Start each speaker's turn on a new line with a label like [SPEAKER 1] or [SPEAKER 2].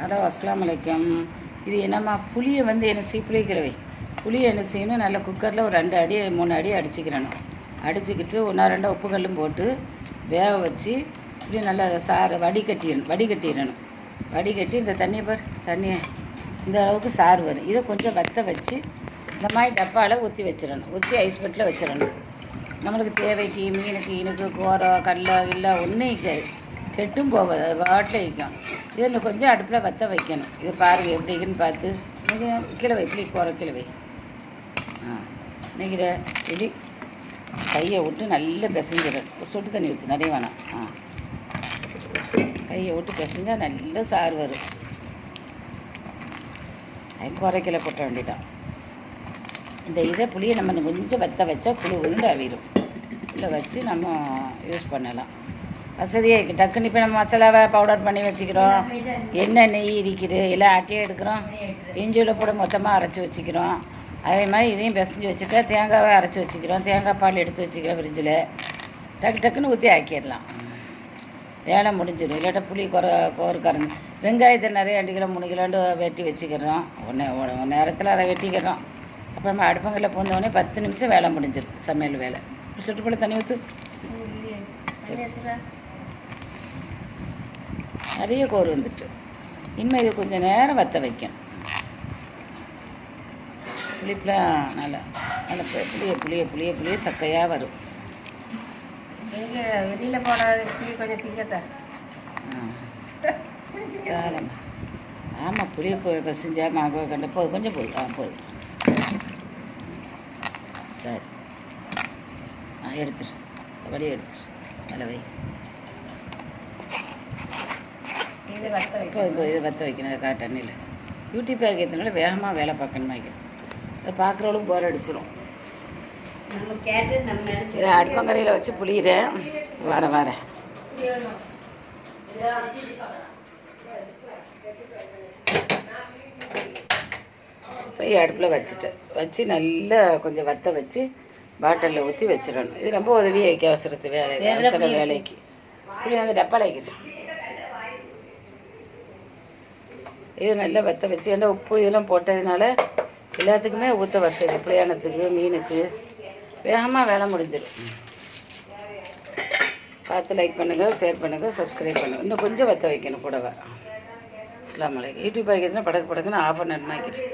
[SPEAKER 1] Hello அஸ்ஸலாமு அலைக்கும். இது என்னம்மா புளியை வந்து என்ன புளிக்கிறவை புளியை என்ன செய்யணும், நல்லா குக்கரில் ஒரு 2 அடி 3 அடி அடிச்சுக்கிறணும். அடிச்சுக்கிட்டு 1-2 உப்பு கல்லும் போட்டு வேக வச்சு இப்படி நல்லா சாறு வடிகட்டிடணும். வடிகட்டி இந்த தண்ணியை இந்த அளவுக்கு சாறு வரும். இதை கொஞ்சம் வற்ற வச்சு இந்த மாதிரி டப்பாவில் ஊற்றி வச்சிடணும். ஊற்றி ஐஸ் பெட்டில் வச்சிடணும். நம்மளுக்கு தேவைக்கு மீனுக்கு இனுக்கு கோரை கடலை இல்லை ஒன்றும் வைக்காது, கெட்டும் போகாது, அது பாட்டில் வைக்கும். இது இன்னும் கொஞ்சம் அடுப்பில் வற்ற வைக்கணும். இது பாருங்கள் எப்படி இருக்குன்னு பார்த்து நீங்கள் கிழவை இப்படி கோரை கிழவை நெய்கிற இப்படி கையை விட்டு நல்லா பிசைஞ்சிடணும். ஒரு சொட்டு தண்ணி ஊற்றி நிறைய வேணாம். கையை விட்டு பிசைஞ்சால் நல்ல சாறு வரும். அது குறைக்கல போட்ட வேண்டியதான். இந்த இதை புளியை நம்ம கொஞ்சம் வற்ற வச்சா குழு உருண்டு அவிடும். உள்ள வச்சு நம்ம யூஸ் பண்ணலாம். வசதியாக இருக்குது. டக்குன்னு இப்போ நம்ம மசாலாவை பவுடர் பண்ணி வச்சுக்கிறோம். எண்ணெய் நெய் இருக்குது, எல்லாம் ஆட்டியே எடுக்கிறோம். இஞ்சியில் போட மொத்தமாக அரைச்சி வச்சுக்கிறோம். அதே மாதிரி இதையும் பிசைஞ்சு வச்சுட்டா தேங்காவை அரைச்சி வச்சுக்கிறோம். தேங்காய் பால் எடுத்து வச்சுக்கிறோம் ஃப்ரிட்ஜில். டக்குன்னு ஊற்றி ஆக்கிடலாம். வேலை முடிஞ்சிடும். இல்லாட்டா புளி கோரு கறந்து வெங்காயத்தை நிறைய 2 கிலோ 3 கிலோண்டு வெட்டி வச்சுக்கிறோம். ஒன்று நேரத்தில் அதை வெட்டிக்கிறோம். அப்புறமா அடுப்பங்கல்ல பூந்தோடனே 10 நிமிஷம் வேலை முடிஞ்சிடும். சமையல் வேலை. சுட்டு போல தண்ணி ஊற்று. நிறைய கோர் வந்துட்டு இனிமேல் இது கொஞ்சம் நேரம் வற்ற வைக்கணும். புளிப்பெலாம் நல்லா நல்லா புளிய சக்கையாக வரும்.
[SPEAKER 2] எங்கள் வெளியில் போடாத புளி கொஞ்சம் திங்கத்தான்.
[SPEAKER 1] ஆமாம், புளியை பசிஞ்சா மாவு கண்ட போதும், கொஞ்சம் போதும். போதும், சரி. எடுத்துரு, வடியை எடுத்துரு, அதில் வை. இதை வற்ற வைக்கணும். தண்ணியில் யூடியூப் ஆக்கிறதுனால வேகமாக வேலை பார்க்கணுமா வைக்கிறேன். அதை பார்க்குறவளுக்கு போர் அடிச்சிடும். இதை அடுப்பங்கரையில் வச்சு புளிகிறேன். வரேன். போய் அடுப்பில் வச்சு நல்லா கொஞ்சம் வற்ற வச்சு பாட்டிலில் ஊற்றி வச்சிடணும். இது ரொம்ப உதவியாக வைக்க அவசர வேலைக்கு புளி வந்து டப்பாவில் வைக்கிறேன். இது நல்லா வற்ற வச்சு ஏன்னா உப்பு இதெல்லாம் போட்டதுனால எல்லாத்துக்குமே ஊற்ற வசதி. புளியானத்துக்கு மீனுக்கு வேகமாக வேலை முடிஞ்சிடும். பார்த்து லைக் பண்ணுங்கள், ஷேர் பண்ணுங்கள், சப்ஸ்கிரைப் பண்ணுங்கள். இன்னும் கொஞ்சம் வற்ற வைக்கணும் கூடவே. அஸ்ஸலாமு அலைக்கும். யூடியூப் ஆகிடுச்சுன்னா படக்குன்னு ஆஃப் பண்ண வைக்கிறேன்.